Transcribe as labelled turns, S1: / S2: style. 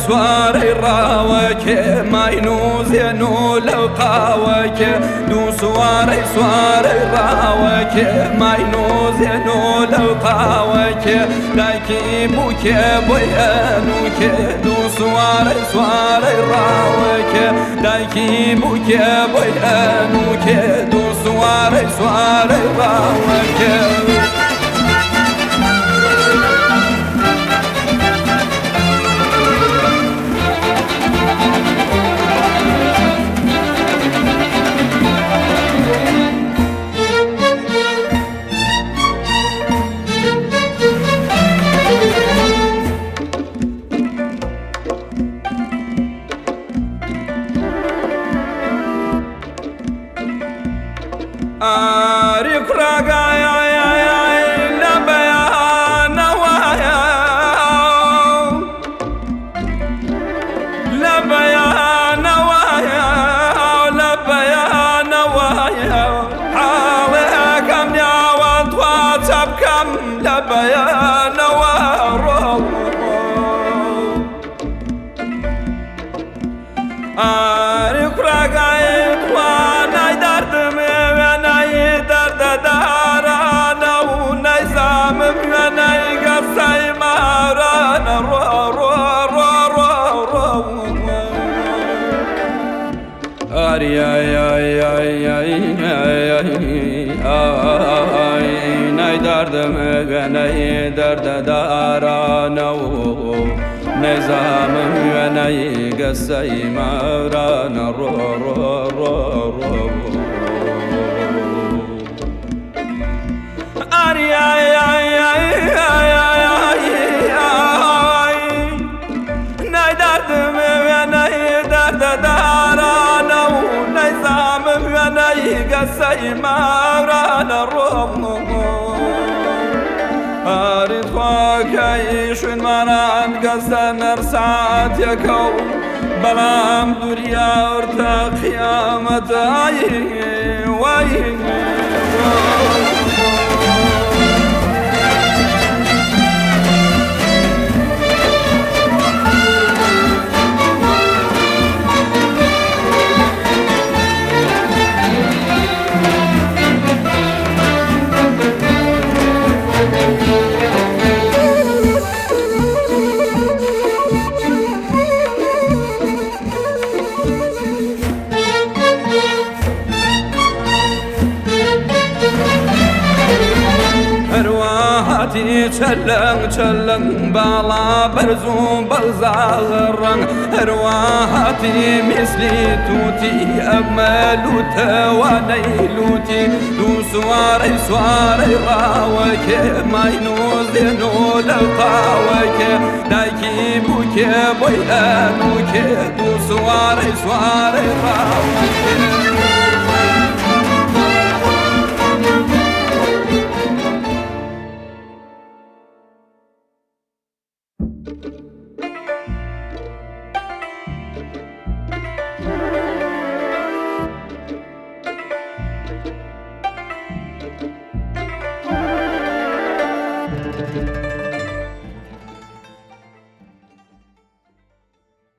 S1: سواري راوك ماينو زينو لو قاوك دو سواري راوك ماينو زينو لو قاوك لايكي بوكي بويانوك دو سواري راوك لايكي بوكي بويانوك دو سواري راوك أريك رقايا لبيا نوايا حاولك أم يا وانتواتب كم لبيا نوايا أريك رقايا وانا دردم ناي دردم ناي درد دارانو نظام ناي قصي مارانا ناي دردم ناي درد دارانو نظام ناي قصي مارانا أريد خواكيش المران قصة مرسات يكو بلام دنيا ارتا قيامة چلنگ بالا برزو بلزاغرن ارواحاتي مثلي توتي أملوت ونيلوتي دو سواري راوك ماينو زينو لقاوك دايكي بوكي بويانوك دو سواري راوك